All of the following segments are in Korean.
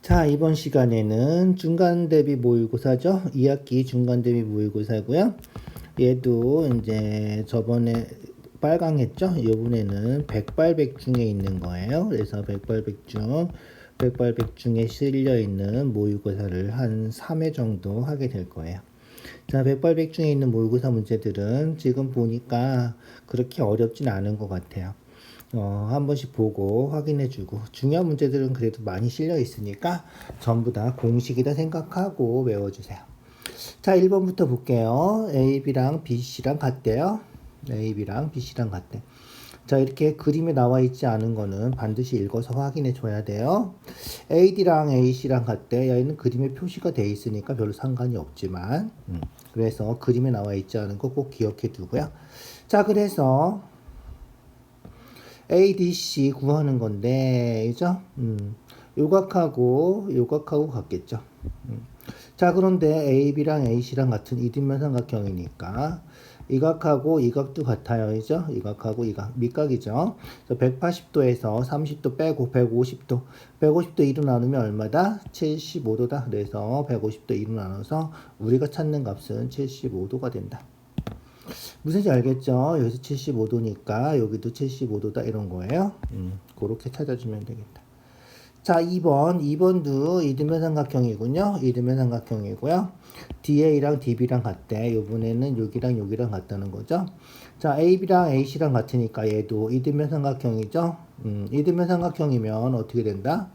자, 이번 시간에는 중간대비 모의고사죠. 2학기 중간대비 모의고사고요. 얘도 이제 저번에 빨강했죠. 이번에는 백발백중에 있는 거예요. 그래서 백발백중에 실려 있는 모의고사를 한 3회 정도 하게 될 거예요. 자, 백발백중에 있는 모의고사 문제들은 지금 보니까 그렇게 어렵진 않은 것 같아요. 한 번씩 보고 확인해주고, 중요한 문제들은 그래도 많이 실려 있으니까 전부 다 공식이다 생각하고 외워주세요. 자, 1번부터 볼게요. AB랑 BC랑 같대요. AB랑 BC랑 같대. 자, 이렇게 그림에 나와 있지 않은 거는 반드시 읽어서 확인해 줘야 돼요. AD랑 AC랑 같대. 얘는 그림에 표시가 돼 있으니까 별로 상관이 없지만, 그래서 그림에 나와 있지 않은 거 꼭 기억해 두고요. 자, 그래서 ADC 구하는 건데, 그죠? 요각하고 같겠죠. 자, 그런데 AB랑 AC랑 같은 이등변 삼각형이니까 이 각하고 이 각도 같아요. 그죠? 이 각하고 이 각, 밑각이죠. 180도에서 30도 빼고 150도. 150도 2로 나누면 얼마다? 75도다. 그래서 150도 2로 나눠서 우리가 찾는 값은 75도가 된다. 무슨지 알겠죠? 여기서 75도니까 여기도 75도다 이런 거예요. 그렇게 찾아주면 되겠다. 자, 2번도 이등변 삼각형이군요. 이등변 삼각형이고요. DA랑 DB랑 같대. 이번에는 여기랑 같다는 거죠. 자, AB랑 AC랑 같으니까 얘도 이등변 삼각형이죠. 이등변 삼각형이면 어떻게 된다?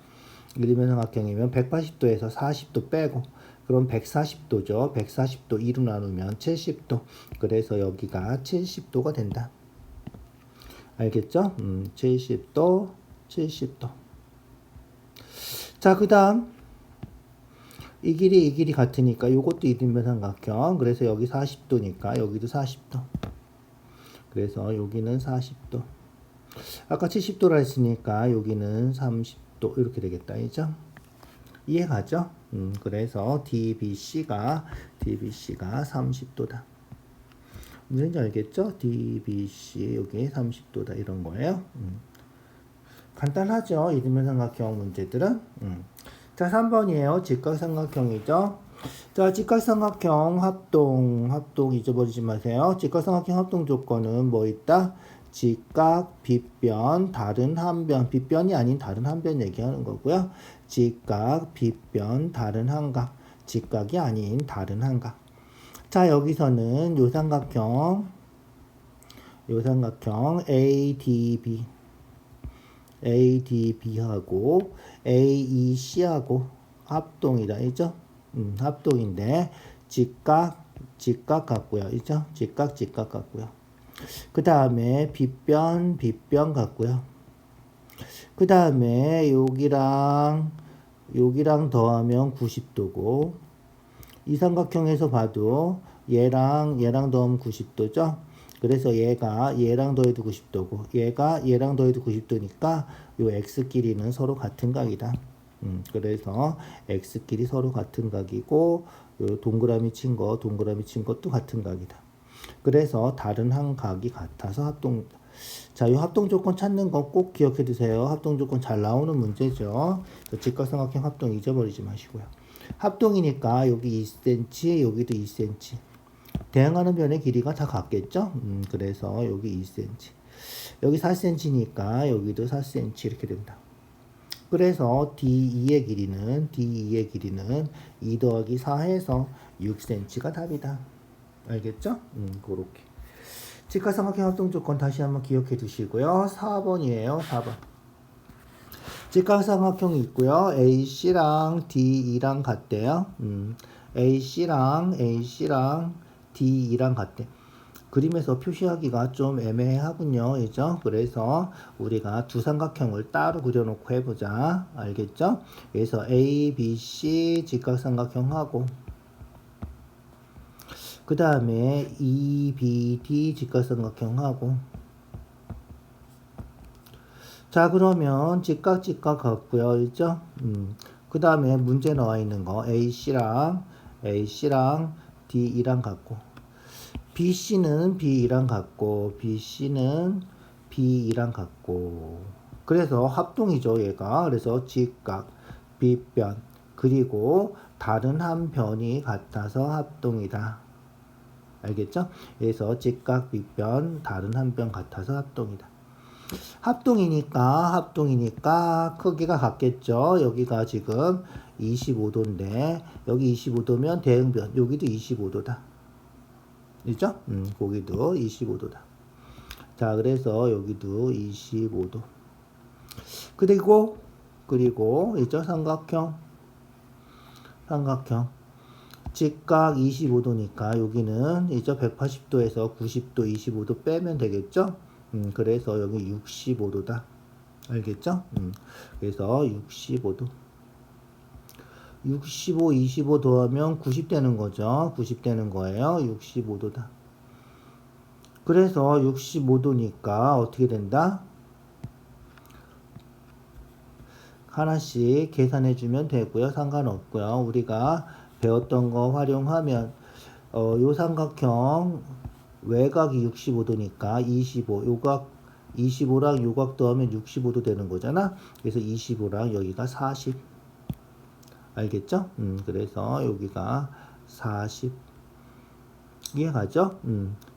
이등변 삼각형이면 180도에서 40도 빼고 그럼 140도죠. 140도 2로 나누면 70도. 그래서 여기가 70도가 된다. 알겠죠? 70도, 70도. 자, 그 다음 이 길이 같으니까 요것도 이등변 삼각형. 그래서 여기 40도니까 여기도 40도. 그래서 여기는 40도. 아까 70도라 했으니까 여기는 30도 이렇게 되겠다. 이죠? 이해가죠? 그래서 DBC가 30도다. 무슨지 알겠죠? DBC 여기 30도다 이런 거예요. 간단하죠? 이등변 삼각형 문제들은. 자, 3번이에요. 직각삼각형이죠. 자, 직각삼각형 합동 잊어버리지 마세요. 직각삼각형 합동 조건은 뭐 있다? 직각, 빗변, 다른 한변. 빗변이 아닌 다른 한변 얘기하는 거고요. 직각, 빗변, 다른 한각. 직각이 아닌 다른 한각. 자, 여기서는 요 삼각형 ADB하고 AEC하고 합동이다. 있죠? 합동인데 직각 같고요. 있죠? 직각 같고요. 그 다음에 빗변 같고요. 그 다음에 여기랑 더하면 90도고 이 삼각형에서 봐도 얘랑 더하면 90도죠. 그래서 얘랑 더해도 90도고 얘랑 더해도 90도니까 요 x끼리는 서로 같은 각이다. 그래서 x끼리 서로 같은 각이고 요 동그라미 친 것도 같은 각이다. 그래서 다른 한 각이 같아서 합동. 자, 요 합동 조건 찾는 거 꼭 기억해 두세요. 합동 조건 잘 나오는 문제죠. 직각삼각형 합동 잊어버리지 마시고요. 합동이니까 여기 2cm, 여기도 2cm. 대응하는 변의 길이가 다 같겠죠? 그래서 여기 2cm. 여기 4cm니까 여기도 4cm 이렇게 된다. 그래서 D2의 길이는 2 더하기 4 해서 6cm가 답이다. 알겠죠? 그렇게. 직각삼각형 합동 조건 다시 한번 기억해 두시고요. 4번이에요. 4번. 직각삼각형이 있고요. AC랑 DE랑 같대요. AC랑 DE랑 같대. 그림에서 표시하기가 좀 애매하군요. 그죠? 그래서 우리가 두 삼각형을 따로 그려놓고 해보자. 알겠죠? 그래서 ABC 직각삼각형하고 그 다음에 EBD 직각삼각형하고 자, 그러면 직각 같고요. 그죠? 그 다음에 문제 나와 있는 거 AC랑 DE랑 같고 BC는 BE랑 같고 BC는 BE랑 같고 그래서 합동이죠. 얘가. 그래서 직각 빗변 그리고 다른 한 변이 같아서 합동이다. 알겠죠? 그래서 직각 빗변 다른 한 변 같아서 합동이다. 합동이니까 크기가 같겠죠. 여기가 지금 25도인데 여기 25도면 대응변 여기도 25도다. 그죠? 거기도 25도다. 자, 그래서 여기도 25도. 그리고 있죠? 삼각형. 직각 25도니까 여기는 있죠? 180도에서 90도 25도 빼면 되겠죠? 그래서 여기 65도다. 알겠죠? 그래서 65도. 65, 25 더하면 90 되는 거죠. 90 되는 거예요. 65도다. 그래서 65도니까 어떻게 된다? 하나씩 계산해 주면 되고요. 상관없고요. 우리가 배웠던 거 활용하면 요 삼각형 외곽이 65도니까 25 요각 25랑 요각 더하면 65도 되는 거잖아. 그래서 25랑 여기가 40. 알겠죠? 그래서 여기가 40. 이해가죠?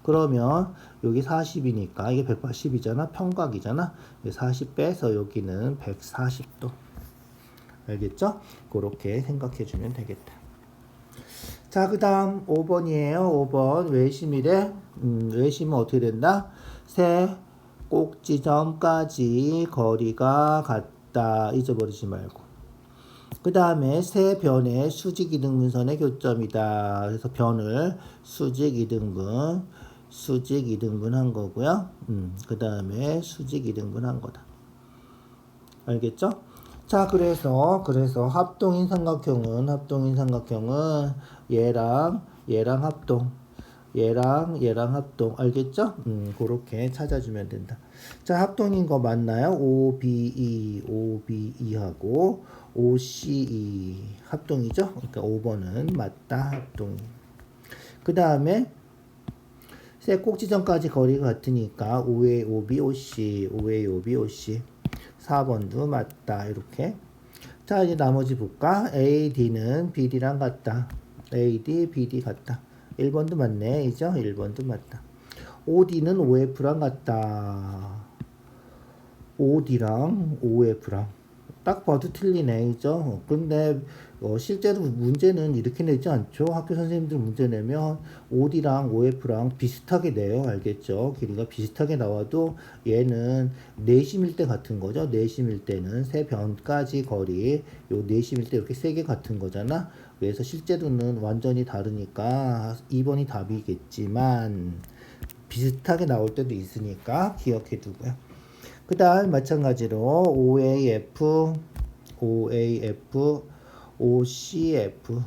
그러면 여기 40이니까 이게 180이잖아. 평각이잖아. 40 빼서 여기는 140도. 알겠죠? 그렇게 생각해 주면 되겠다. 자, 그 다음 5번이에요. 5번 외심이래. 외심은 어떻게 된다? 세 꼭지점까지 거리가 같다. 잊어버리지 말고. 그 다음에 세 변의 수직 이등분선의 교점이다. 그래서 변을 수직 이등분 한 거고요. 그 다음에 수직 이등분 한 거다. 알겠죠? 자, 그래서 합동인 삼각형은 얘랑 합동. 얘랑 합동. 알겠죠? 그렇게 찾아주면 된다. 자, 합동인 거 맞나요? OBE하고 OCE 합동이죠? 그러니까 5번은 맞다. 합동. 그 다음에 세 꼭지점까지 거리가 같으니까 OA, OB, OC, OA, OB, OC. 4번도 맞다. 이렇게. 자, 이제 나머지 볼까? AD는 BD랑 같다. AD, BD 같다. 1번도 맞네. 이죠? 1번도 맞다. OD는 OF랑 같다. OD랑 OF랑. 딱 봐도 틀리네. 이죠? 근데 실제로 문제는 이렇게 내지 않죠. 학교 선생님들 문제 내면 OD랑 OF랑 비슷하게 내요. 알겠죠? 길이가 비슷하게 나와도 얘는 내심일 때 같은 거죠. 내심일 때는 세 변까지 거리 요 내심일 때 이렇게 세 개 같은 거잖아. 그래서 실제로는 완전히 다르니까 2번이 답이겠지만 비슷하게 나올 때도 있으니까 기억해 두고요. 그 다음 마찬가지로 OAF, OCF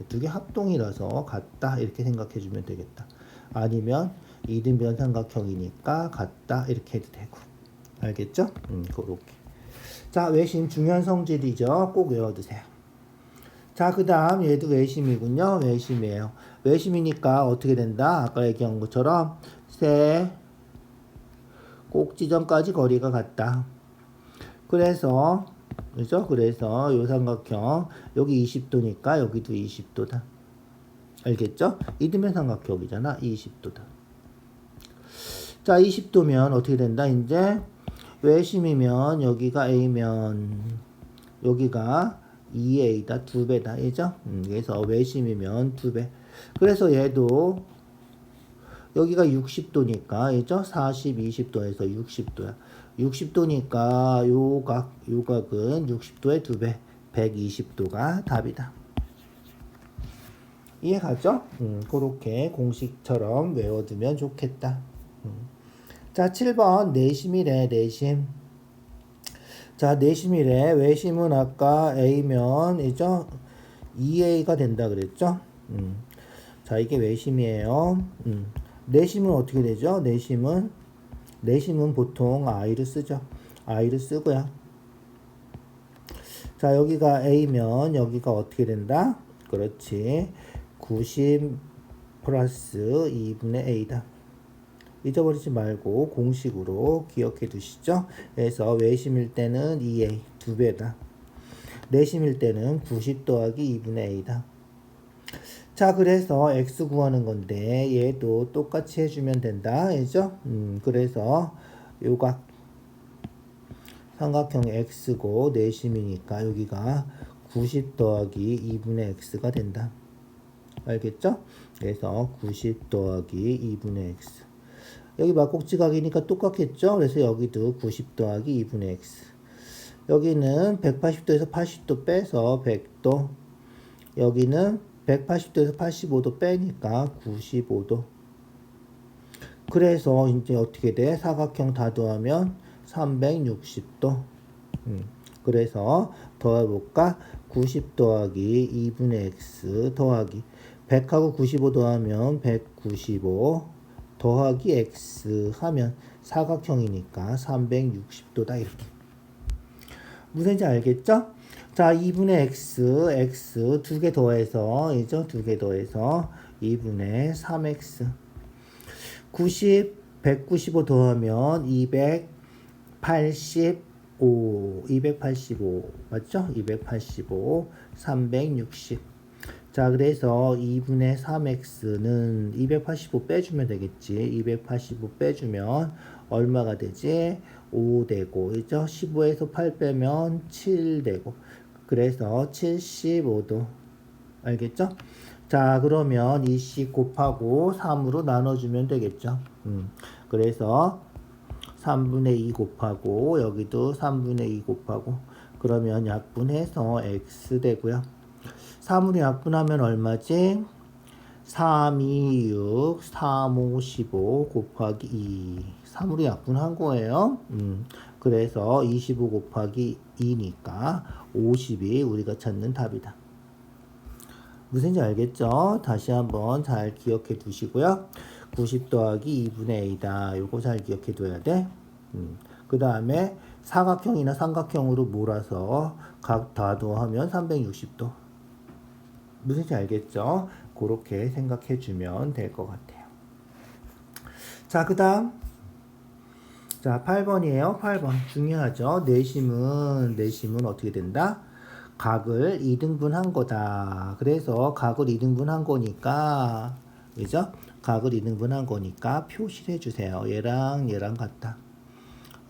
두 개 합동이라서 같다 이렇게 생각해 주면 되겠다. 아니면 이등변 삼각형이니까 같다 이렇게 해도 되고. 알겠죠? 그렇게. 자, 외심 중요한 성질이죠. 꼭 외워두세요. 자, 그 다음 얘도 외심이군요. 외심이에요. 외심이니까 어떻게 된다? 아까 얘기한 것처럼 세 꼭지점까지 거리가 같다. 그래서 그죠? 그래서 요 삼각형 여기 20도니까 여기도 20도다. 알겠죠? 이등변 삼각형이잖아. 20도다. 자, 20도면 어떻게 된다? 이제 외심이면 여기가 A면 여기가 2A다. 2배다. 그죠? 그래서 외심이면 2배. 그래서 얘도 여기가 60도니까, 그죠? 40, 20도에서 60도야. 60도니까 요각은 60도의 2배, 120도가 답이다. 이해가죠? 그렇게 공식처럼 외워두면 좋겠다. 자, 7번 내심이래. 내심. 자, 내심이래. 외심은 아까 A면 이죠? 2A가 된다 그랬죠? 자, 이게 외심이에요. 내심은 어떻게 되죠? 내심은 보통 I를 쓰죠. I를 쓰고요. 자, 여기가 A면 여기가 어떻게 된다? 그렇지. 90 플러스 2분의 A다. 잊어버리지 말고 공식으로 기억해 두시죠. 그래서 외심일 때는 2A 2배다. 내심일 때는 90 더하기 2분의 a다. 자, 그래서 x 구하는 건데 얘도 똑같이 해주면 된다. 알죠? 그래서 요각 삼각형 x고 내심이니까 여기가 90 더하기 2분의 x가 된다. 알겠죠? 그래서 90 더하기 2분의 x. 여기 막꼭지각이니까 똑같겠죠? 그래서 여기도 90 더하기 2분의 x. 여기는 180도에서 80도 빼서 100도. 여기는 180도에서 85도 빼니까 95도. 그래서 이제 어떻게 돼? 사각형 다 더하면 360도. 그래서 더해볼까? 90 더하기 2분의 x 더하기 100하고 95 더하면 195 더하기 x 하면 사각형이니까 360도다. 이렇게. 무슨지 알겠죠? 자, 2분의 x 두 개 더해서, 이죠? 두 개 더해서 2분의 3x. 195 더하면 285. 맞죠? 285, 360. 자, 그래서 2분의 3x는 285 빼주면 되겠지. 285 빼주면 얼마가 되지? 5 되고, 그죠? 15에서 8 빼면 7 되고. 그래서 75도. 알겠죠? 자, 그러면 이 식 곱하고 3으로 나눠주면 되겠죠? 그래서 3분의 2 곱하고, 여기도 3분의 2 곱하고, 그러면 약분해서 x 되고요. 3으로 약분하면 얼마지? 3, 2, 6, 3, 5, 15 곱하기 2. 3으로 약분한 거예요. 그래서 25 곱하기 2니까 50이 우리가 찾는 답이다. 무슨지 알겠죠? 다시 한번 잘 기억해 두시고요. 90 더하기 2분의 a다. 요거 잘 기억해 둬야 돼. 그 다음에 사각형이나 삼각형으로 몰아서 각 다 더하면 360도. 무슨지 알겠죠? 그렇게 생각해 주면 될 것 같아요. 자, 그 다음. 자, 8번이에요. 8번. 중요하죠? 내심은 어떻게 된다? 각을 2등분 한 거다. 그래서 각을 2등분 한 거니까, 그죠? 각을 2등분 한 거니까 표시를 해주세요. 얘랑 얘랑 같다.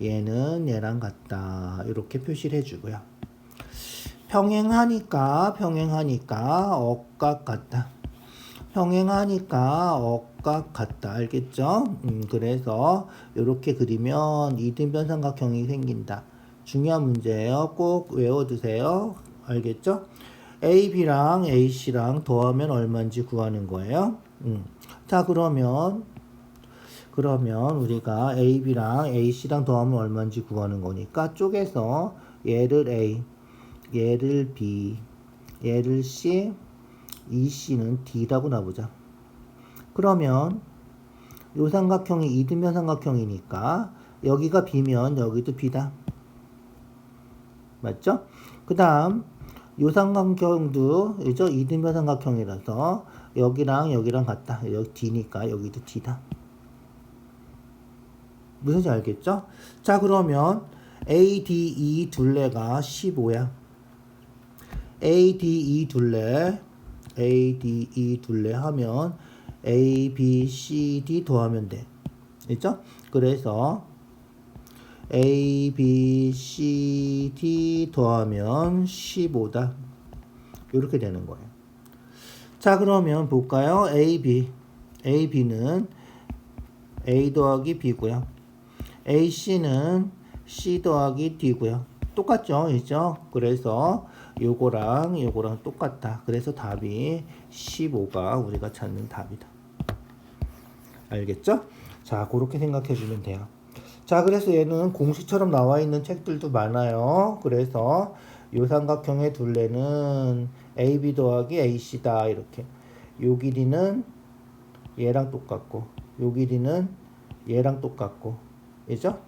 얘는 얘랑 같다. 이렇게 표시를 해주고요. 평행하니까 억각 같다. 평행하니까 억각 같다. 알겠죠? 그래서 이렇게 그리면 이등변 삼각형이 생긴다. 중요한 문제예요. 꼭 외워두세요. 알겠죠? AB랑 AC랑 더하면 얼마인지 구하는 거예요. 자, 그러면 우리가 AB랑 AC랑 더하면 얼마인지 구하는 거니까 쪼개서 얘를 A, 얘를 B, 얘를 C, 이 C는 D라고 놔보자. 그러면 요 삼각형이 이등변 삼각형이니까 여기가 B면 여기도 B다. 맞죠? 그 다음 요 삼각형도 그죠? 이등변 삼각형이라서 여기랑 여기랑 같다. 여기 D니까 여기도 D다. 무슨지 알겠죠? 자, 그러면 ADE 둘레가 15야. ADE 둘레 하면 A, B, C, D 더하면 돼. 그죠? 그래서 A, B, C, D 더하면 15다. 이렇게 되는 거예요. 자, 그러면 볼까요? AB는 A 더하기 B고요. AC는 C 더하기 D고요. 똑같죠? 그죠? 그래서 요거랑 똑같다. 그래서 답이 15가 우리가 찾는 답이다. 알겠죠? 자, 그렇게 생각해 주면 돼요. 자, 그래서 얘는 공식처럼 나와 있는 책들도 많아요. 그래서 요 삼각형의 둘레는 AB 더하기 AC다. 이렇게. 요 길이는 얘랑 똑같고, 요 길이는 얘랑 똑같고, 그죠?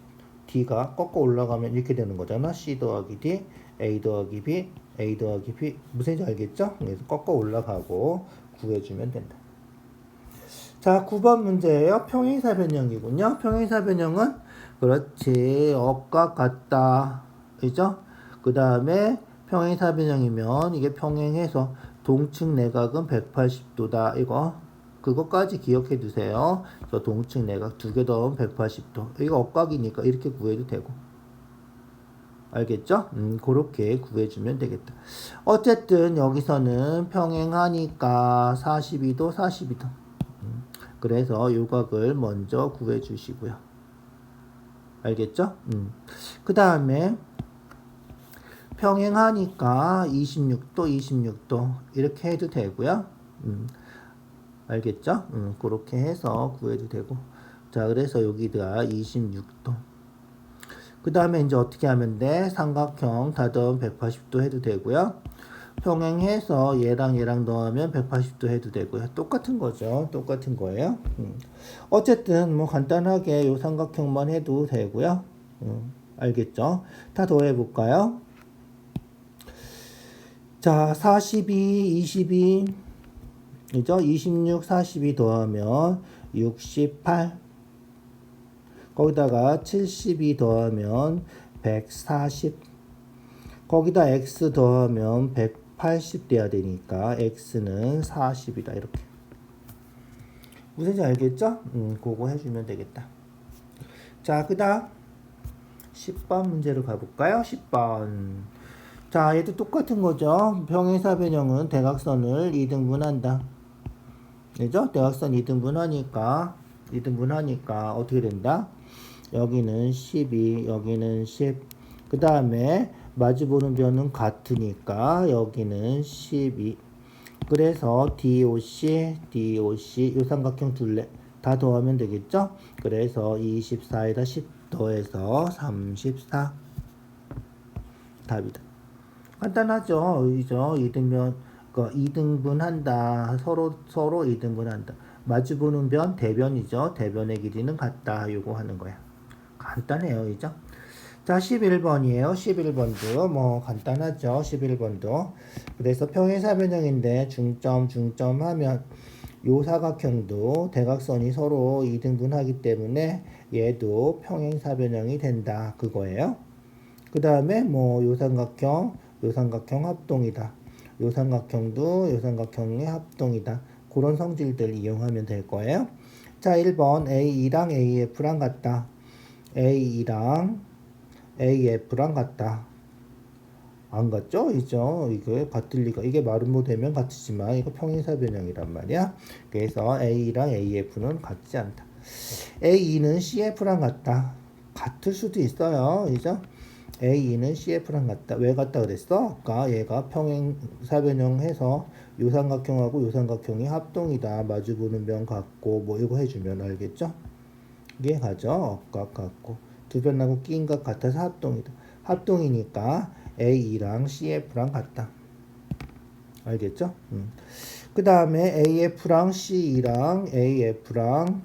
D가 꺾어 올라가면 이렇게 되는 거잖아. C 더하기 D, A 더하기 B, A 더하기 B. 무슨지 알겠죠? 그래서 꺾어 올라가고 구해주면 된다. 자, 9번 문제예요. 평행사 변형이군요. 평행사 변형은 그렇지. 억각 같다. 그죠? 그 다음에 평행사변형이면 이게 평행해서 동측 내각은 180도다. 이거 그것까지 기억해 두세요. 저 동측 내각 두 개 더하면 180도. 이거 억각이니까 이렇게 구해도 되고. 알겠죠? 그렇게 구해주면 되겠다. 어쨌든 여기서는 평행하니까 42도, 42도. 그래서 요각을 먼저 구해주시고요. 알겠죠? 그 다음에 평행하니까 26도, 26도 이렇게 해도 되고요. 알겠죠? 그렇게 해서 구해도 되고. 자, 그래서 여기다 26도. 그 다음에 이제 어떻게 하면 돼? 삼각형 다듬 180도 해도 되고요. 평행해서 얘랑 얘랑 넣으면 180도 해도 되고요. 똑같은 거죠. 똑같은 거예요. 어쨌든 뭐 간단하게 요 삼각형만 해도 되고요. 알겠죠? 다 더해 볼까요? 자, 42, 22 이죠? 26, 42 더하면 68. 거기다가 72 더하면 140. 거기다 x 더하면 180 돼야 되니까 x는 40이다. 이렇게. 무슨지 알겠죠? 그거 해주면 되겠다. 자, 그 다음 10번 문제로 가볼까요? 10번. 자, 얘도 똑같은 거죠. 평행사변형은 대각선을 2등분한다. 그죠? 대각선 2등분하니까 어떻게 된다? 여기는 12, 여기는 10. 그 다음에 마주보는 변은 같으니까 여기는 12. 그래서 DOC 요 삼각형 둘레 다 더하면 되겠죠? 그래서 24에다 10 더해서 34. 답이다. 간단하죠? 이죠? 2등분한다. 서로 2등분한다. 마주보는 변, 대변이죠. 대변의 길이는 같다. 요거 하는 거야. 간단해요. 이죠? 자, 11번이에요. 11번도 뭐 간단하죠. 11번도. 그래서 평행사변형인데 중점 하면 요 사각형도 대각선이 서로 2등분하기 때문에 얘도 평행사변형이 된다. 그거예요. 그 다음에 뭐 요 삼각형 합동이다. 요 삼각형도 요 삼각형의 합동이다. 그런 성질들 이용하면 될 거예요. 자, 1번 A2랑 AF랑 같다. A2랑 AF랑 같다. 안 같죠? 이죠? 이거 같을 리가. 이게 마름모 되면 같지만 이거 평행사변형이란 말이야. 그래서 A랑 AF는 같지 않다. A2는 CF랑 같다. 같을 수도 있어요. 이죠? A2는 CF랑 같다. 왜 같다 그랬어? 아까 얘가 평행사변형 해서 요 삼각형하고 요 삼각형이 합동이다. 마주보는 변 같고 뭐 이거 해주면 알겠죠? 이게 가죠? 억각 같고 두 변하고 끼인 것 같아서 합동이다. 합동이니까 A2랑 CF랑 같다. 알겠죠? 그 다음에 AF랑 AF랑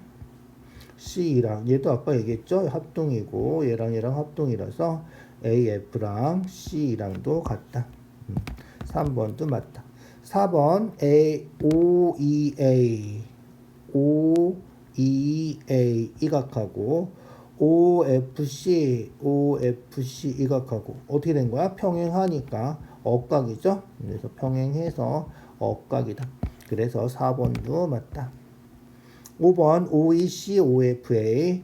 C랑 얘도 아까 얘기했죠? 합동이고 얘랑 합동이라서 AF랑 C랑도 같다. 3번도 맞다. 4번 OEA 이각하고 OFC 이각하고 어떻게 된 거야? 평행하니까 억각이죠. 그래서 평행해서 억각이다. 그래서 4번도 맞다. 5번 OEC OFA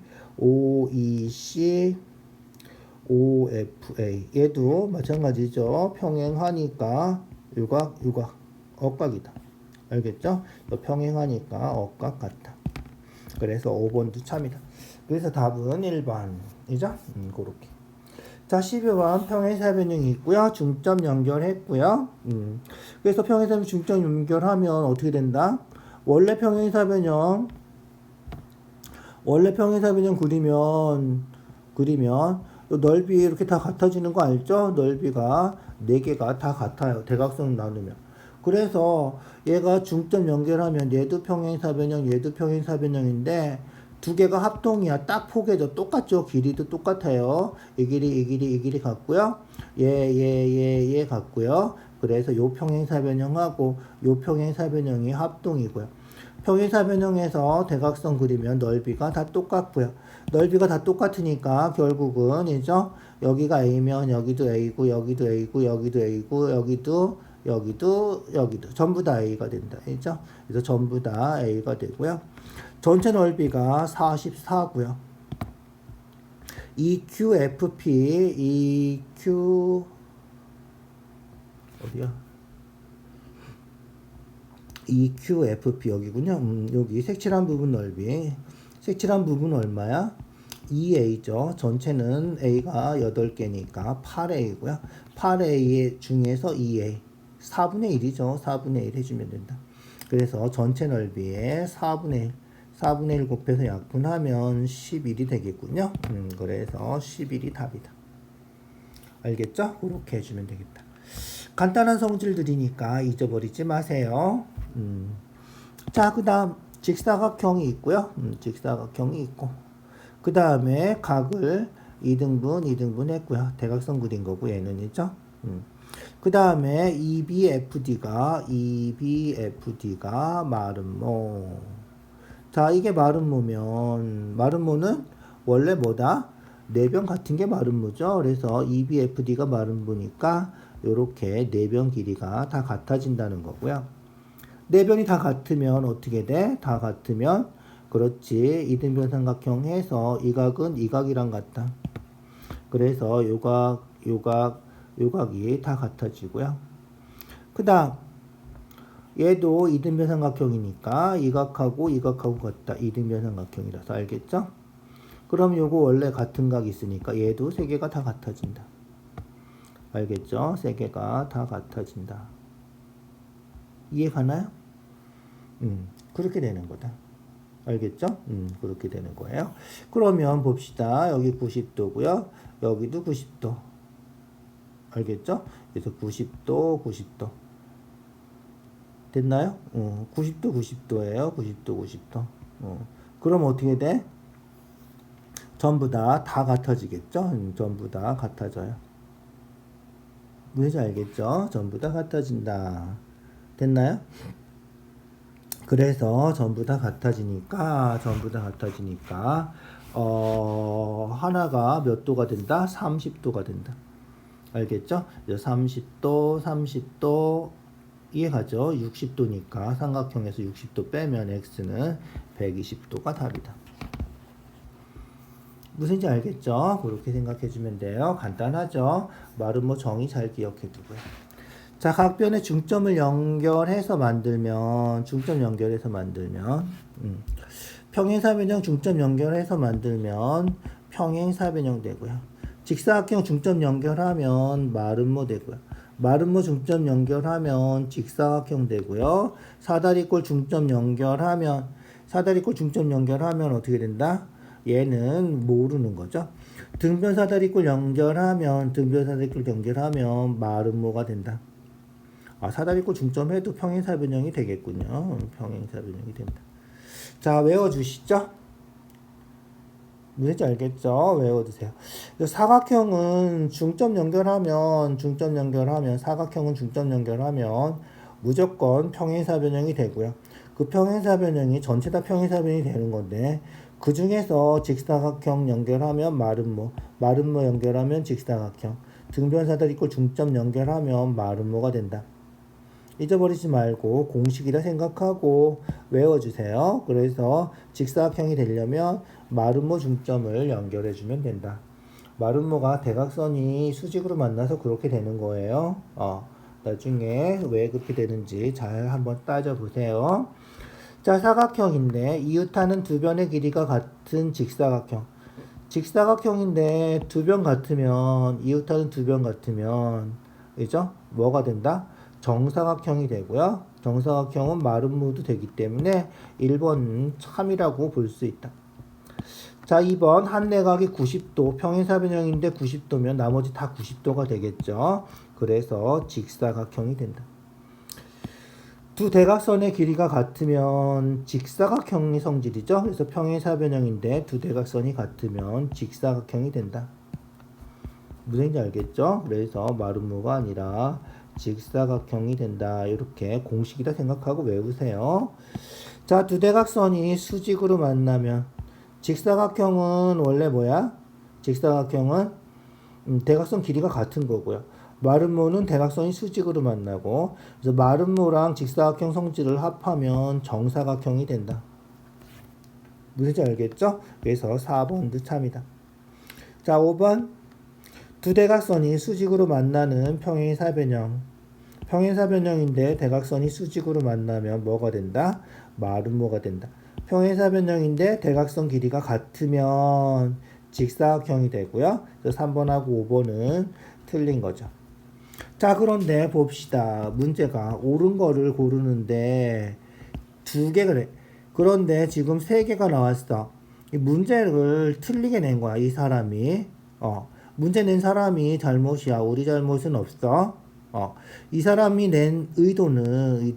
얘도 마찬가지죠. 평행하니까 유각 억각이다. 알겠죠? 평행하니까 억각 같다. 그래서 5번도 참이다. 그래서 답은 1번이죠? 그렇게. 자, 12번 평행사변형이 있고요. 중점 연결했고요. 그래서 평행사변형 중점 연결하면 어떻게 된다? 원래 평행사변형 그리면 넓이 이렇게 다 같아지는 거 알죠? 넓이가 4개가 다 같아요. 대각선 나누면. 그래서 얘가 중점 연결하면 얘도 평행사변형인데 두 개가 합동이야. 딱 포개져. 똑같죠? 길이도 똑같아요. 이 길이 같고요. 얘 같고요. 그래서 요 평행사변형하고 요 평행사변형이 합동이고요. 평행사변형에서 대각선 그리면 넓이가 다 똑같고요. 넓이가 다 똑같으니까 결국은 이죠? 여기가 A면 여기도 A고 여기도 A고 여기도 A고 여기도 전부 다 A가 된다. 그죠? 그래서 전부 다 A가 되고요. 전체 넓이가 44고요. EQFP 어디야? EQFP 여기군요. 여기 색칠한 부분 넓이. 색칠한 부분 얼마야? 2A죠. 전체는 A가 8개니까 8A고요. 8A 중에서 2A. 4분의 1이죠. 4분의 1 해주면 된다. 그래서 전체 넓이에 4분의 1 곱해서 약분하면 11이 되겠군요. 그래서 11이 답이다. 알겠죠? 그렇게 해주면 되겠다. 간단한 성질들이니까 잊어버리지 마세요. 자, 그 다음 직사각형이 있고요. 직사각형이 있고 그 다음에 각을 2등분 했고요. 대각선 그린 거고 얘는이죠. 그 다음에 EBFD가 마름모. 자, 이게 마름모면 마름모는 원래 뭐다? 내변 같은 게 마름모죠. 그래서 EBFD가 마름모니까 요렇게 내변 길이가 다 같아진다는 거고요. 내변이 다 같으면 어떻게 돼? 다 같으면 그렇지. 이등변 삼각형 해서 이 각은 이 각이랑 같다. 그래서 요각이 다 같아지고요. 그 다음 얘도 이등변 삼각형이니까 이 각하고 이 각하고 같다. 이등변 삼각형이라서 알겠죠? 그럼 요거 원래 같은 각이 있으니까 얘도 세 개가 다 같아진다. 알겠죠? 세 개가 다 같아진다. 이해 가나요? 그렇게 되는 거다. 알겠죠? 그렇게 되는 거예요. 그러면 봅시다. 여기 90도고요. 여기도 90도. 알겠죠? 그래서 90도. 됐나요? 90도예요. 90도. 그럼 어떻게 돼? 전부 다 같아지겠죠? 전부 다 같아져요. 뭔지 알겠죠? 전부 다 같아진다. 됐나요? 그래서 전부 다 같아지니까 하나가 몇 도가 된다? 30도가 된다. 알겠죠? 30도 이해가죠? 60도니까 삼각형에서 60도 빼면 x는 120도가 답이다. 무슨지 알겠죠? 그렇게 생각해주면 돼요. 간단하죠? 마름모 정의 잘 기억해두고요. 자, 각변의 중점을 연결해서 만들면 평행사변형 중점 연결해서 만들면 평행사변형 되고요. 직사각형 중점 연결하면 마름모 되고요. 마름모 중점 연결하면 직사각형 되고요. 사다리꼴 중점 연결하면 어떻게 된다? 얘는 모르는 거죠. 등변 사다리꼴 연결하면 마름모가 된다. 사다리꼴 중점해도 평행사변형이 되겠군요. 평행사변형이 된다. 자, 외워주시죠. 뭔지 알겠죠? 외워두세요. 사각형은 중점 연결하면 무조건 평행사변형이 되고요. 그 평행사변형이 전체 다 평행사변형이 되는 건데 그 중에서 직사각형 연결하면 마름모 연결하면 직사각형, 등변 사다리꼴 중점 연결하면 마름모가 된다. 잊어버리지 말고 공식이라 생각하고 외워주세요. 그래서 직사각형이 되려면 마름모 중점을 연결해주면 된다. 마름모가 대각선이 수직으로 만나서 그렇게 되는 거예요. 나중에 왜 그렇게 되는지 잘 한번 따져보세요. 자, 사각형인데 이웃하는 두 변의 길이가 같은 직사각형인데 두 변 같으면 이웃하는 두 변 같으면 그죠? 뭐가 된다? 정사각형이 되고요. 정사각형은 마름모도 되기 때문에 1번 참이라고 볼 수 있다. 자, 2번 한 내각이 90도 평행사변형인데 90도면 나머지 다 90도가 되겠죠. 그래서 직사각형이 된다. 두 대각선의 길이가 같으면 직사각형이 성질이죠. 그래서 평행사변형인데 두 대각선이 같으면 직사각형이 된다. 무슨지 알겠죠? 그래서 마름모가 아니라 직사각형이 된다. 이렇게 공식이라 생각하고 외우세요. 자, 두 대각선이 수직으로 만나면 직사각형은 원래 뭐야? 직사각형은 대각선 길이가 같은 거고요. 마름모는 대각선이 수직으로 만나고, 그래서 마름모랑 직사각형 성질을 합하면 정사각형이 된다. 무슨지 알겠죠? 그래서 4번도 참이다. 자, 5번. 두 대각선이 수직으로 만나는 평행사변형. 평행사변형인데 대각선이 수직으로 만나면 뭐가 된다? 마름모가 된다. 평행사변형인데 대각선 길이가 같으면 직사각형이 되고요. 3번하고 5번은 틀린 거죠. 자, 그런데 봅시다. 문제가 옳은 거를 고르는데 두 개 그래. 그런데 지금 세 개가 나왔어. 이 문제를 틀리게 낸 거야, 이 사람이. 문제 낸 사람이 잘못이야. 우리 잘못은 없어. 이 사람이 낸 의도는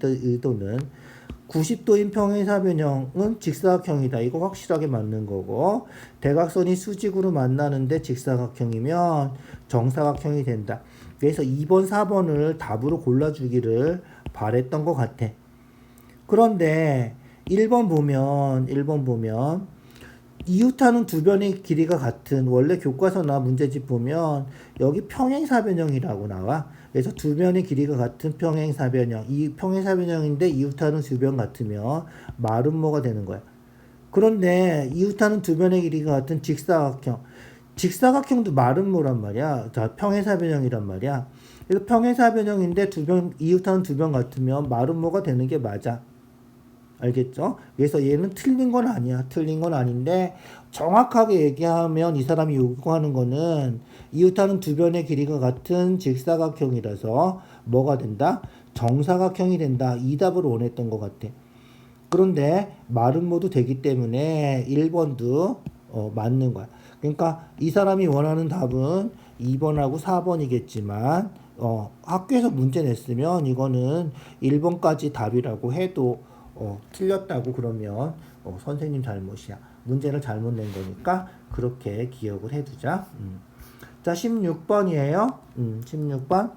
90도인 평행사변형은 직사각형이다. 이거 확실하게 맞는 거고, 대각선이 수직으로 만나는데 직사각형이면 정사각형이 된다. 그래서 2번, 4번을 답으로 골라주기를 바랬던 것 같아. 그런데 1번 보면 이웃하는 두 변의 길이가 같은, 원래 교과서나 문제집 보면 여기 평행사변형이라고 나와. 그래서 두 변의 길이가 같은 평행사변형, 이 평행사변형인데 이웃하는 두 변 같으면 마름모가 되는 거야. 그런데 이웃하는 두 변의 길이가 같은 직사각형도 마름모란 말이야. 자, 평행사변형이란 말이야. 그래서 평행사변형인데 이웃하는 두 변 같으면 마름모가 되는 게 맞아. 알겠죠? 그래서 얘는 틀린 건 아니야. 틀린 건 아닌데, 정확하게 얘기하면 이 사람이 요구하는 거는 이웃하는 두 변의 길이가 같은 직사각형이라서 뭐가 된다? 정사각형이 된다. 이 답을 원했던 것 같아. 그런데 마름모도 되기 때문에 1번도 맞는 거야. 그러니까 이 사람이 원하는 답은 2번하고 4번이겠지만 학교에서 문제 냈으면 이거는 1번까지 답이라고 해도 틀렸다고 그러면 선생님 잘못이야. 문제를 잘못 낸 거니까 그렇게 기억을 해두자. 자, 16번이에요. 16번.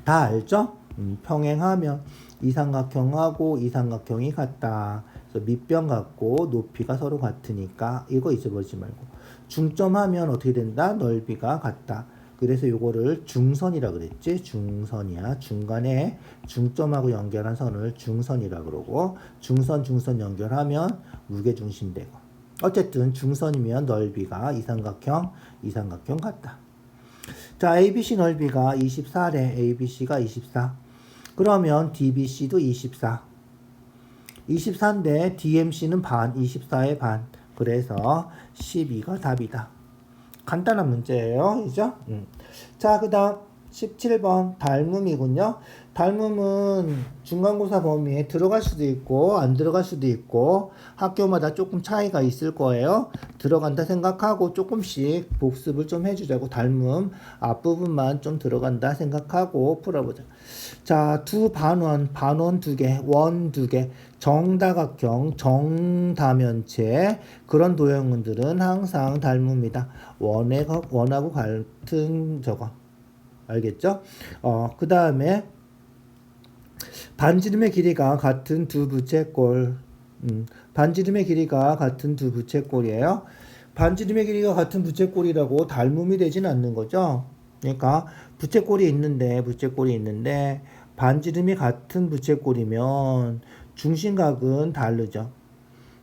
다 알죠? 평행하면 이삼각형하고 이삼각형이 같다. 그래서 밑변 같고 높이가 서로 같으니까 이거 잊어버리지 말고. 중점하면 어떻게 된다? 넓이가 같다. 그래서 요거를 중선이라 그랬지. 중선이야. 중간에 중점하고 연결한 선을 중선이라 그러고, 중선 연결하면 무게중심 되고. 어쨌든 중선이면 넓이가 이삼각형 같다. 자, ABC 넓이가 24래. ABC가 24. 그러면 DBC도 24. 24인데 DMC는 반, 24의 반. 그래서 12가 답이다. 간단한 문제예요. 그죠? 자, 그 다음 17번 닮음이군요. 닮음은 중간고사 범위에 들어갈 수도 있고 안 들어갈 수도 있고 학교마다 조금 차이가 있을 거예요. 들어간다 생각하고 조금씩 복습을 좀 해주자고. 닮음 앞부분만 좀 들어간다 생각하고 풀어보자. 자, 두 반원 두 개, 원 두 개, 정다각형, 정다면체 그런 도형들은 항상 닮음이다. 원하고 같은 저거. 알겠죠? 그 다음에 반지름의 길이가 같은 두 부채꼴. 반지름의 길이가 같은 두 부채꼴이에요. 반지름의 길이가 같은 부채꼴이라고 닮음이 되진 않는 거죠. 그러니까 부채꼴이 있는데 반지름이 같은 부채꼴이면 중심각은 다르죠.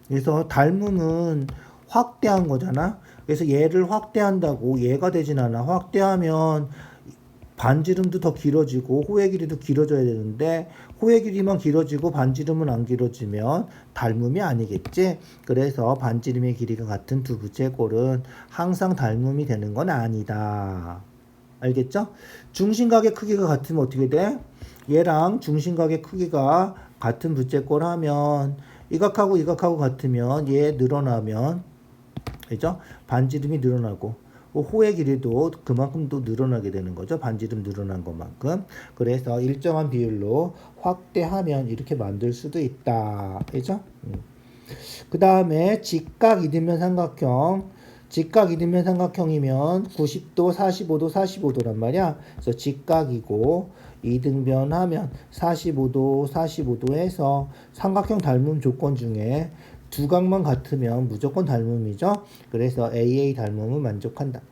그래서 닮음은 확대한 거잖아. 그래서 얘를 확대한다고 얘가 되진 않아. 확대하면 반지름도 더 길어지고 호의 길이도 길어져야 되는데 호의 길이만 길어지고 반지름은 안 길어지면 닮음이 아니겠지. 그래서 반지름의 길이가 같은 두 부채꼴은 항상 닮음이 되는 건 아니다. 알겠죠? 중심각의 크기가 같으면 어떻게 돼? 얘랑 중심각의 크기가 같은 부채꼴 하면 이 각하고 같으면 얘 늘어나면, 그죠? 반지름이 늘어나고 호의 길이도 그만큼 또 늘어나게 되는 거죠. 반지름 늘어난 것만큼. 그래서 일정한 비율로 확대하면 이렇게 만들 수도 있다. 그죠? 그 다음에 직각 이등변 삼각형. 직각 이등변 삼각형이면 90도, 45도, 45도란 말이야. 그래서 직각이고 이등변 하면 45도 해서 삼각형 닮음 조건 중에 두 각만 같으면 무조건 닮음이죠. 그래서 AA 닮음은 만족한다.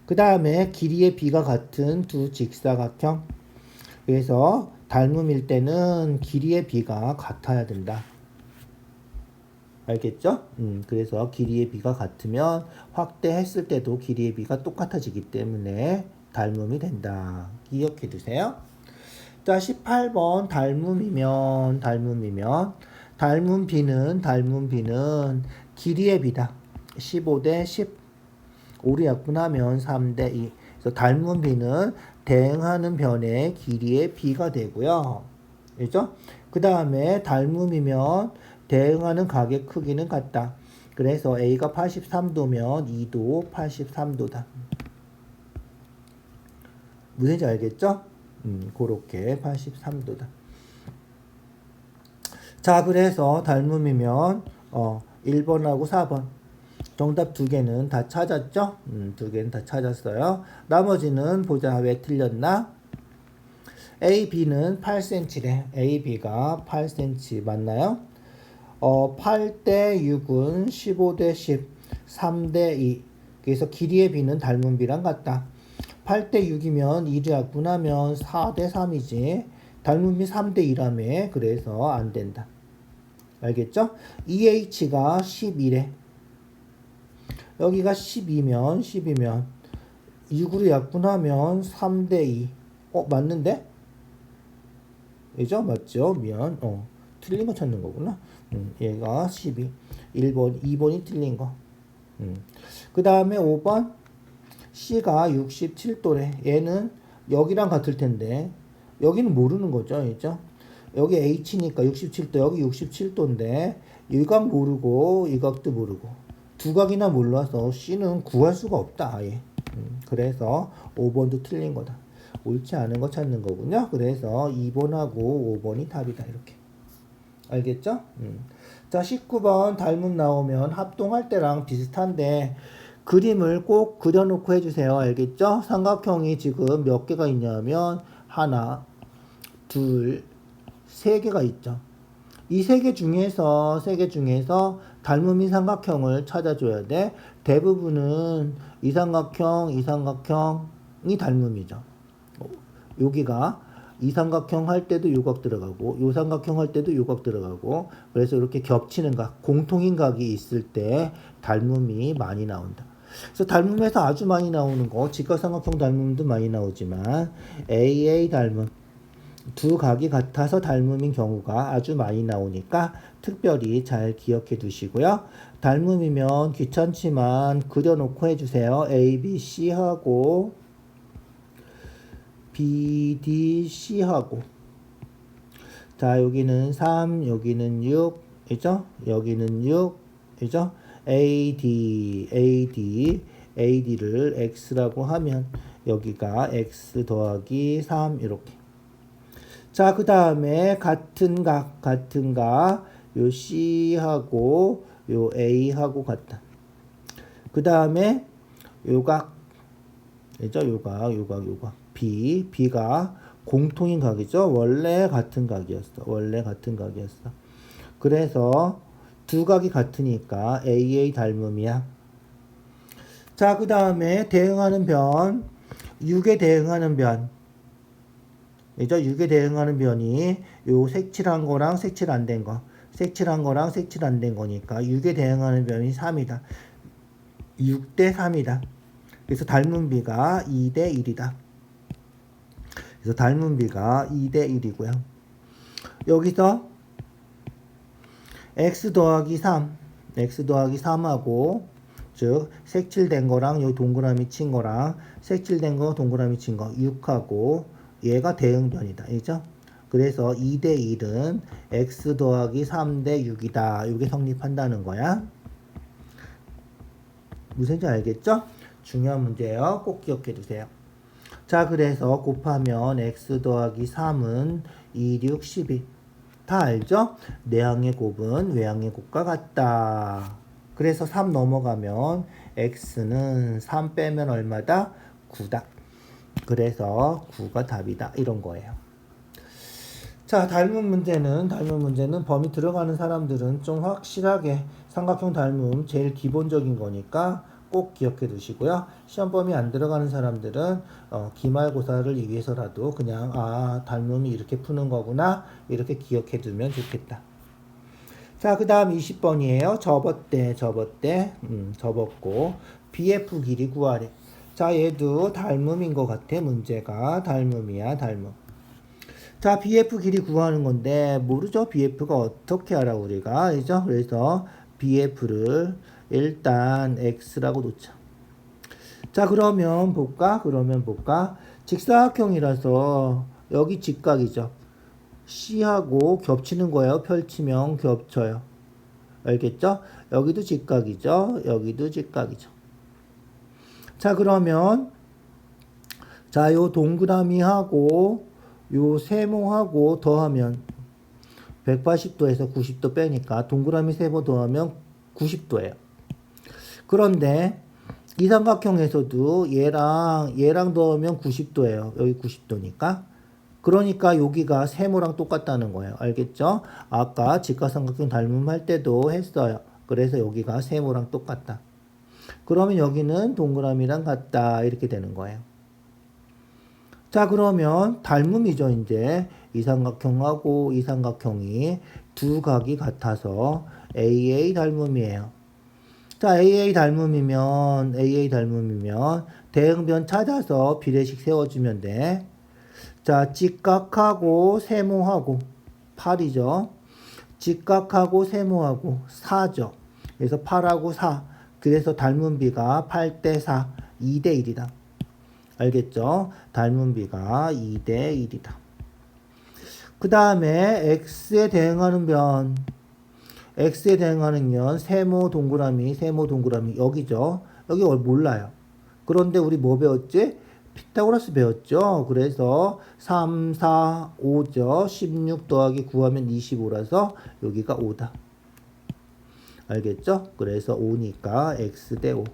그 다음에 길이의 b가 같은 두 직사각형. 그래서 닮음일 때는 길이의 b가 같아야 된다. 알겠죠? 그래서 길이의 b가 같으면 확대했을 때도 길이의 b가 똑같아지기 때문에 닮음이 된다. 기억해 두세요. 자, 18번 닮음이면 닮음 b는 길이의 b다. 15대 10. 5를 약분하면 3대 2. 그래서 닮음 b는 대응하는 변의 길이의 b가 되고요. 그죠? 그 다음에 닮음이면 대응하는 각의 크기는 같다. 그래서 A가 83도면 2도 83도다. 무슨지 알겠죠? 그렇게 83도다. 자, 그래서 닮음이면 1번하고 4번 정답 두 개는 다 찾았죠? 두 개는 다 찾았어요. 나머지는 보자. 왜 틀렸나? A, B는 8cm래. A, B가 8cm 맞나요? 8대 6은 15대 10, 3대 2. 그래서 길이의 B는 닮은 B랑 같다. 8대 6이면 2를 약분하면 4대 3이지. 닮은 B 3대 2라며. 그래서 안 된다. 알겠죠? EH가 11에. 여기가 10이면 6으로 약분하면 3대 2. 맞는데? 그죠? 맞죠? 미안. 틀린 거 찾는 거구나. 얘가 12. 1번, 2번이 틀린 거. 그 다음에 5번. C가 67도래. 얘는 여기랑 같을 텐데, 여기는 모르는 거죠. 그죠? 여기 H니까 67도, 여기 67도인데, 이 각 모르고, 이 각도 모르고. 두 각이나 몰라서 C는 구할 수가 없다, 아예. 그래서 5번도 틀린 거다. 옳지 않은 거 찾는 거군요. 그래서 2번하고 5번이 답이다. 이렇게. 알겠죠? 자, 19번 닮음 나오면 합동할 때랑 비슷한데 그림을 꼭 그려놓고 해주세요. 알겠죠? 삼각형이 지금 몇 개가 있냐면 하나, 둘, 세 개가 있죠. 이 세 개 중에서 닮음인 삼각형을 찾아줘야 돼. 대부분은 이 삼각형이 닮음이죠. 여기가 이 삼각형 할 때도 요각 들어가고 요 삼각형 할 때도 요각 들어가고 그래서 이렇게 겹치는 각, 공통인 각이 있을 때 닮음이 많이 나온다. 그래서 닮음에서 아주 많이 나오는 거 직각삼각형 닮음도 많이 나오지만 AA 닮음 두 각이 같아서 닮음인 경우가 아주 많이 나오니까 특별히 잘 기억해 두시고요. 닮음이면 귀찮지만 그려놓고 해주세요. ABC하고 BDC하고 자 여기는 3 여기는 6 그죠? 여기는 6 그죠? AD를 X라고 하면 여기가 X 더하기 3 이렇게. 자, 그 다음에 같은 각 요 C하고 요 A하고 같다. 그 다음에 요각 그죠? 요각 B가 공통인 각이죠. 원래 같은 각이었어. 그래서 두 각이 같으니까 AA 닮음이야. 자, 그 다음에 대응하는 변 6에 대응하는 변 그죠? 6에 대응하는 변이 요 색칠한 거랑 색칠 안 된 거 색칠한 거랑 색칠 안 된 거니까 6에 대응하는 변이 3이다. 6대 3이다. 그래서 닮은 B가 2대 1이다. 그래서 닮은 B가 2대 1이고요. 여기서 X 더하기 3하고 즉 색칠된 거랑 요 동그라미 친 거랑 색칠된 거 동그라미 친 거 6하고 얘가 대응변이다. 그죠? 그래서 2대 1은 X 더하기 3대 6이다. 이게 성립한다는 거야. 무슨지 알겠죠? 중요한 문제예요. 꼭 기억해 두세요. 자, 그래서 곱하면 X 더하기 3은 2, 6, 12. 다 알죠? 내항의 곱은 외항의 곱과 같다. 그래서 3 넘어가면 X는 3 빼면 얼마다? 9다. 그래서 9가 답이다. 이런 거예요. 자, 닮은 문제는 범위 들어가는 사람들은 좀 확실하게 삼각형 닮음 제일 기본적인 거니까 꼭 기억해 두시고요. 시험 범위 안 들어가는 사람들은 기말고사를 위해서라도 그냥 닮음이 이렇게 푸는 거구나 이렇게 기억해 두면 좋겠다. 자, 그 다음 20번이에요. 접었고 BF 길이 구하래. 자, 얘도 닮음인 것 같아. 문제가 닮음이야, 닮음. 자, BF 길이 구하는 건데 모르죠? BF가 어떻게 알아 우리가, 그죠? 그래서 BF를 일단 X라고 놓자. 자, 그러면 볼까? 직사각형이라서 여기 직각이죠. C하고 겹치는 거예요. 펼치면 겹쳐요. 알겠죠? 여기도 직각이죠. 여기도 직각이죠. 자, 그러면 자, 요 동그라미하고 요 세모하고 더하면 180도에서 90도 빼니까 동그라미 세모 더하면 90도예요. 그런데 이 삼각형에서도 얘랑 더하면 90도예요. 여기 90도니까. 그러니까 여기가 세모랑 똑같다는 거예요. 알겠죠? 아까 직각삼각형 닮음 할 때도 했어요. 그래서 여기가 세모랑 똑같다. 그러면 여기는 동그라미랑 같다. 이렇게 되는 거예요. 자, 그러면 닮음이죠. 이제 이 삼각형하고 이 삼각형이 두 각이 같아서 AA 닮음이에요. 자, AA 닮음이면 대응변 찾아서 비례식 세워주면 돼. 자, 직각하고 세모하고 8이죠. 직각하고 세모하고 4죠. 그래서 8하고 4. 그래서 닮은 비가 8대 4, 2대 1이다. 알겠죠? 닮은 비가 2대 1이다. 그 다음에 X에 대응하는 변. 세모 동그라미 여기죠. 여기 몰라요. 그런데 우리 뭐 배웠지? 피타고라스 배웠죠. 그래서 3, 4, 5죠. 16 더하기 9하면 25라서 여기가 5다. 알겠죠? 그래서 5니까 X 대 5.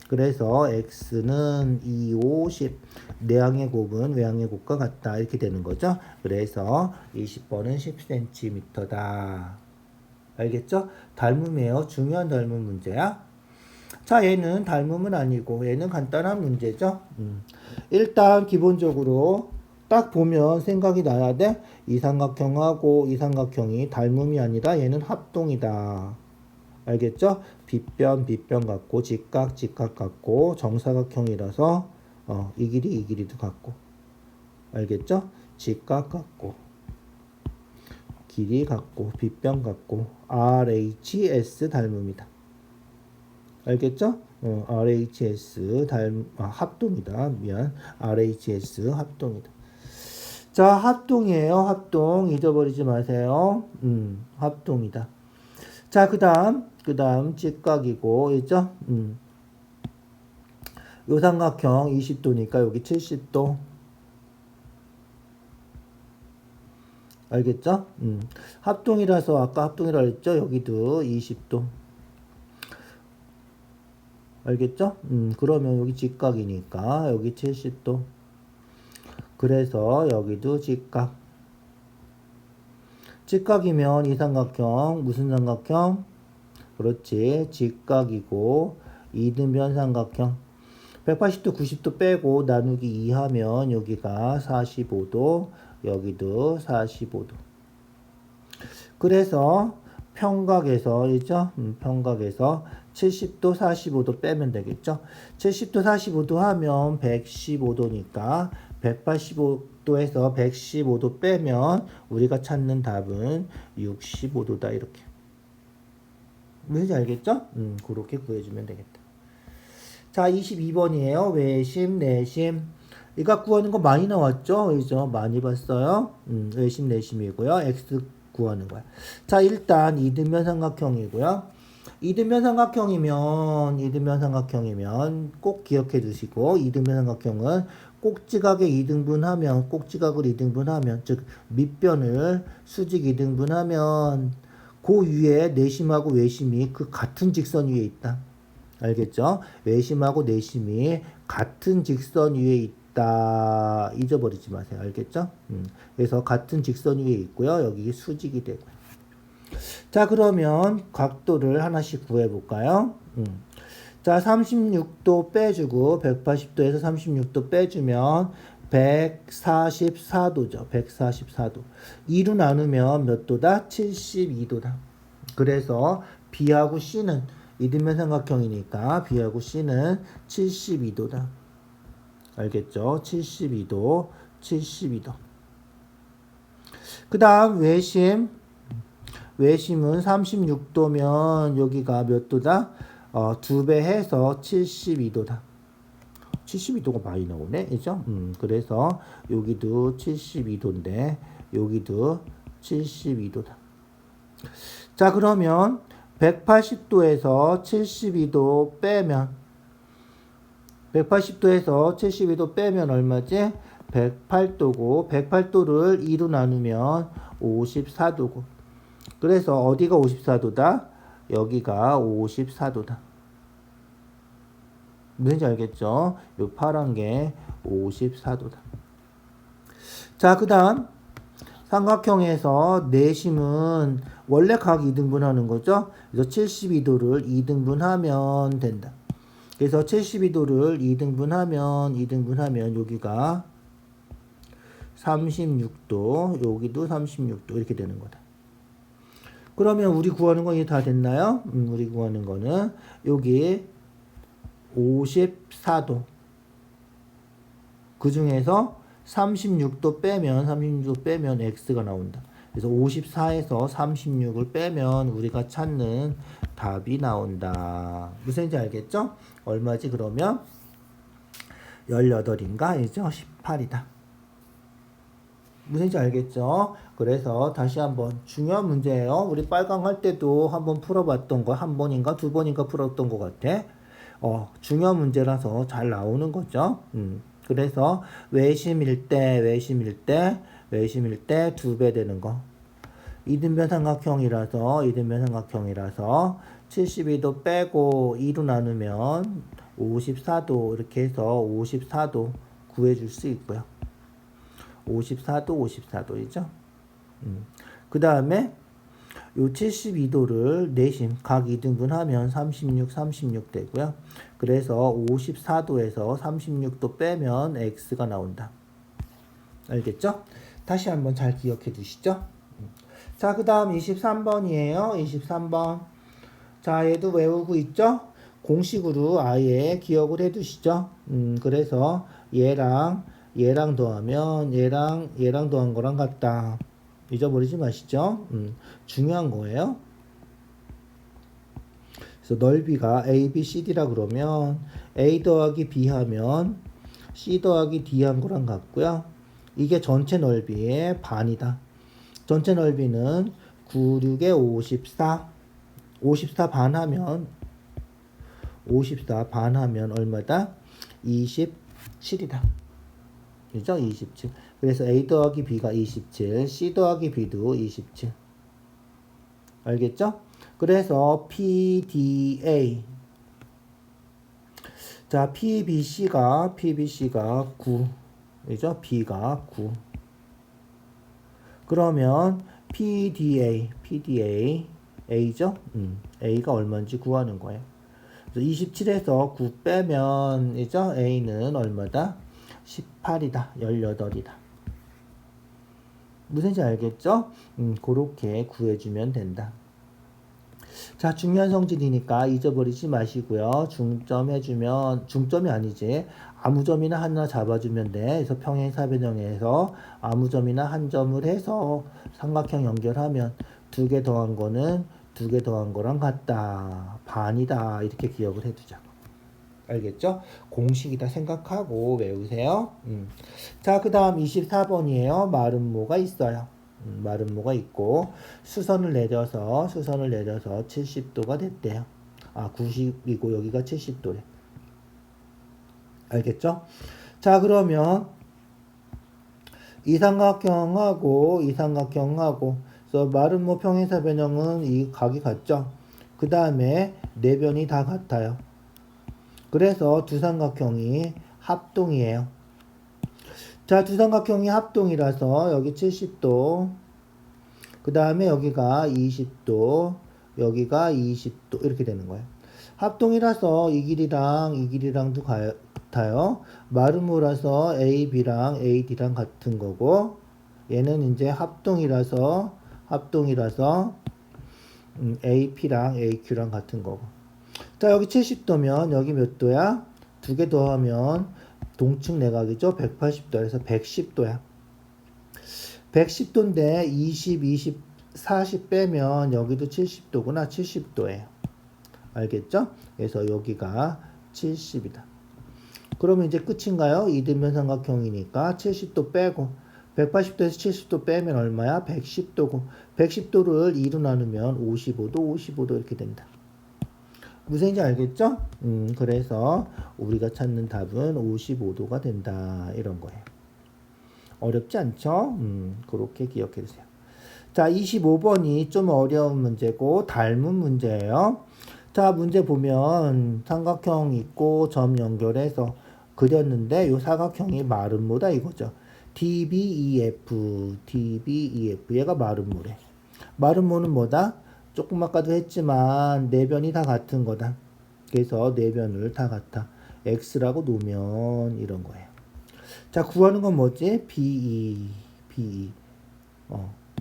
그래서 X는 2, 5, 10. 내항의 곱은 외항의 곱과 같다. 이렇게 되는 거죠. 그래서 20번은 10cm다. 알겠죠? 닮음이에요. 중요한 닮음 문제야. 자, 얘는 닮음은 아니고 얘는 간단한 문제죠. 일단 기본적으로 딱 보면 생각이 나야 돼. 이 삼각형하고 이 삼각형이 닮음이 아니라 얘는 합동이다. 알겠죠? 빗변 같고 직각 같고 정사각형이라서 이 길이도 같고. 알겠죠? 직각 같고 길이 같고 빗변 같고 RHS 닮음이다. 알겠죠? RHS 합동이다. RHS 합동이다. 자, 합동이에요. 합동. 잊어버리지 마세요. 합동이다. 자, 그 다음 직각이고, 있죠? 요 삼각형 20도니까 여기 70도. 알겠죠? 합동이라서 아까 합동이라 했죠? 여기도 20도. 알겠죠? 그러면 여기 직각이니까 여기 70도. 그래서 여기도 직각. 직각이면 이 삼각형 무슨 삼각형? 그렇지. 직각이고 이등변 삼각형. 180도 90도 빼고 나누기 2 하면 여기가 45도, 여기도 45도. 그래서 평각에서 있죠? 평각에서 70도 45도 빼면 되겠죠? 70도 45도 하면 115도니까 185도에서 115도 빼면 우리가 찾는 답은 65도다. 이렇게. 무슨지 알겠죠? 그렇게 구해주면 되겠다. 자, 22번이에요. 외심, 내심. 이거 구하는 거 많이 나왔죠? 그죠? 많이 봤어요. 외심, 내심이고요. X 구하는 거야. 자, 일단 이등변 삼각형이고요. 이등변 삼각형이면 꼭 기억해 두시고, 이등변 삼각형은 꼭지각을 2등분하면, 즉 밑변을 수직 2등분하면 그 위에 내심하고 외심이 그 같은 직선 위에 있다. 알겠죠? 외심하고 내심이 같은 직선 위에 있다. 잊어버리지 마세요. 알겠죠? 그래서 같은 직선 위에 있고요. 여기 수직이 되고요. 자, 그러면 각도를 하나씩 구해볼까요? 자, 36도 빼주고 180도에서 36도 빼주면 144도죠. 144도. 2로 나누면 몇 도다? 72도다. 그래서 B하고 C는 이등변 삼각형이니까 B하고 C는 72도다. 알겠죠? 72도, 72도. 그 다음 외심. 외심은 36도면 여기가 몇 도다? 2배 해서 72도다. 72도가 많이 나오네. 그죠? 그래서 여기도 72도인데 여기도 72도다. 자, 그러면 180도에서 72도 빼면 180도에서 72도 빼면 얼마지? 108도고 108도를 2로 나누면 54도고 그래서 어디가 54도다? 여기가 54도다. 뭔지 알겠죠? 요 파란 게 54도다. 자, 그 다음 삼각형에서 내심은 원래 각 2등분 하는 거죠. 그래서 72도를 2등분하면 된다. 그래서 72도를 2등분하면 여기가 36도, 여기도 36도 이렇게 되는 거다. 그러면 우리 구하는 건 이게 다 됐나요? 우리 구하는 거는 여기 54도. 그 중에서 36도 빼면 x가 나온다. 그래서 54에서 36을 빼면 우리가 찾는 답이 나온다. 무슨지 알겠죠? 얼마지 그러면? 18인가? 이죠? 18이다. 무슨지 알겠죠? 그래서 다시 한번 중요한 문제예요. 우리 빨강 할 때도 한번 풀어봤던 거 한 번인가 두 번인가 풀었던 것 같아. 중요한 문제라서 잘 나오는 거죠. 그래서 외심일 때 2배 되는 거. 이등변 삼각형이라서 72도 빼고 2로 나누면 54도 이렇게 해서 54도 구해줄 수 있고요. 54도이죠. 그 다음에 요 72도를 내심 각 2등분 하면 36 되고요. 그래서 54도에서 36도 빼면 x가 나온다. 알겠죠? 다시 한번 잘 기억해 두시죠. 자, 그 다음 23번이에요. 23번. 자, 얘도 외우고 있죠? 공식으로 아예 기억을 해 두시죠. 그래서 얘랑 더하면 얘랑 더한 거랑 같다. 잊어버리지 마시죠. 중요한 거예요. 그래서 넓이가 A, B, C, D라 그러면 A 더하기 B 하면 C 더하기 D 한 거랑 같고요. 이게 전체 넓이의 반이다. 전체 넓이는 9, 6에 54. 54 반하면 얼마다? 27이다. 그죠? 27. 그래서 A 더하기 B가 27, C 더하기 B도 27. 알겠죠? 그래서 PDA. 자, PBC가 9. 그죠? B가 9. 그러면 PDA, A죠? A가 얼마인지 구하는 거예요. 27에서 9 빼면, 이죠? A는 얼마다? 18이다. 18이다. 무슨지 알겠죠? 그렇게 구해주면 된다. 자, 중요한 성질이니까 잊어버리지 마시고요. 중점 해주면, 중점이 아니지. 아무 점이나 하나 잡아주면 돼. 그래서 평행사변형에서 아무 점이나 한 점을 해서 삼각형 연결하면 2개 더한 거는 2개 더한 거랑 같다. 반이다. 이렇게 기억을 해두자. 알겠죠? 공식이다 생각하고 외우세요. 자, 그 다음 24번이에요. 마름모가 있어요. 마름모가 있고 수선을 내려서 70도가 됐대요. 90이고 여기가 70도래. 알겠죠? 자, 그러면 이 삼각형하고 그래서 마름모 평행사변형은 이 각이 같죠? 그 다음에 네 변이 다 같아요. 그래서 두 삼각형이 합동이에요. 자, 두 삼각형이 합동이라서 여기 70도, 그 다음에 여기가 20도, 여기가 20도 이렇게 되는 거예요. 합동이라서 이 길이랑도 같아요. 마름모라서 A, B랑 A, D랑 같은 거고, 얘는 이제 합동이라서 A, P랑 A, Q랑 같은 거고. 자, 여기 70도면 여기 몇 도야? 두 개 더하면 동측 내각이죠. 180도. 그래서 110도야. 110도인데 20, 40 빼면 여기도 70도구나. 70도예요. 알겠죠? 그래서 여기가 70이다. 그러면 이제 끝인가요? 이등변 삼각형이니까 70도 빼고 180도에서 70도 빼면 얼마야? 110도고 110도를 2로 나누면 55도 이렇게 된다. 무슨 얘기인지 알겠죠? 그래서 우리가 찾는 답은 55도가 된다. 이런 거예요. 어렵지 않죠? 그렇게 기억해 주세요. 자, 25번이 좀 어려운 문제고 닮은 문제예요. 자, 문제 보면 삼각형 있고 점 연결해서 그렸는데 요 사각형이 마름모다 이거죠. DBEF 얘가 마름모래. 마름모는 뭐다? 조금 아까도 했지만 네 변이 다 같은 거다. 그래서 네 변을 다 같아. X라고 놓으면 이런 거예요. 자, 구하는 건 뭐지? BE.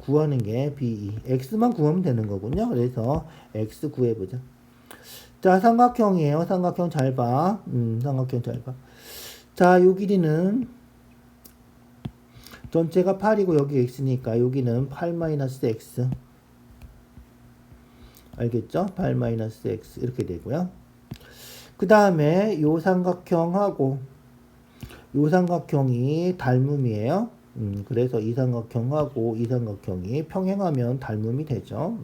구하는 게 BE. X만 구하면 되는 거군요. 그래서 X 구해보자. 자, 삼각형이에요. 삼각형 잘 봐. 삼각형 잘 봐. 자, 요 길이는 전체가 8이고 여기 X니까 여기는 8-X. 알겠죠? 8-X 이렇게 되고요. 그 다음에 요 삼각형하고 요 삼각형이 닮음이에요. 그래서 이 삼각형하고 이 삼각형이 평행하면 닮음이 되죠.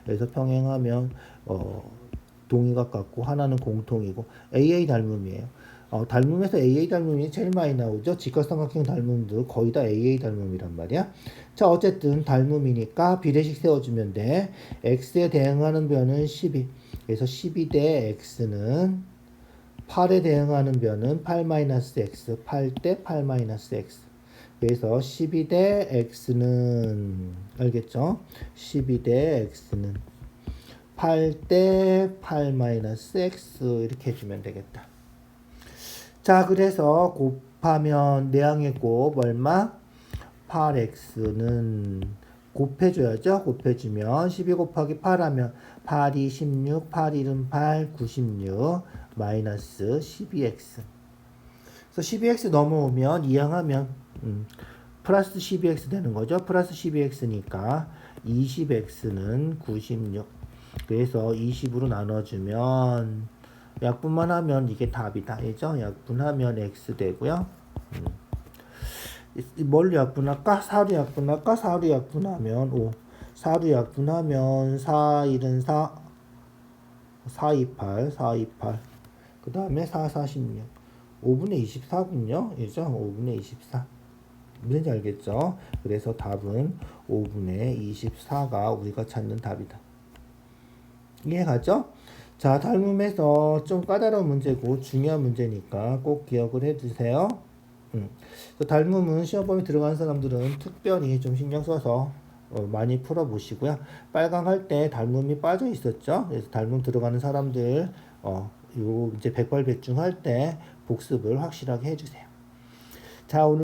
그래서 평행하면 동의각 같고 하나는 공통이고 AA 닮음이에요. 닮음에서 AA 닮음이 제일 많이 나오죠. 직각삼각형 닮음도 거의 다 AA 닮음이란 말이야. 자, 어쨌든 닮음이니까 비례식 세워주면 돼. X에 대응하는 변은 12. 그래서 12 대 X는 8에 대응하는 변은 8-X. 8 대 8-X. 그래서 12 대 X는 알겠죠? 12 대 X는 8 대 8-X 이렇게 해주면 되겠다. 자, 그래서 곱하면 내항의 곱 얼마? 8x는 곱해줘야죠. 곱해주면 12 곱하기 8 하면 8이 16, 8 1은 8, 96 마이너스 12x. 그래서 12x 넘어오면 이항하면 플러스 12x 되는 거죠. 플러스 12x니까 20x는 96. 그래서 20으로 나눠주면 약분만 하면 이게 답이다. 그죠? 약분하면 x 되고요. 뭘 약분할까? 4로 약분할까? 4로 약분하면 5. 4로 약분하면 4, 1은 4, 4, 2, 8, 4, 2, 8. 그 다음에 4, 46. 5분의 24군요. 그죠? 5분의 24. 무슨지 알겠죠? 그래서 답은 5분의 24가 우리가 찾는 답이다. 이해가죠? 자, 닮음에서 좀 까다로운 문제고 중요한 문제니까 꼭 기억을 해주세요. 닮음은 시험 범위 들어간 사람들은 특별히 좀 신경 써서 많이 풀어보시고요. 빨강 할 때 닮음이 빠져 있었죠. 그래서 닮음 들어가는 사람들 요 이제 백발백중 할 때 복습을 확실하게 해주세요. 자, 오늘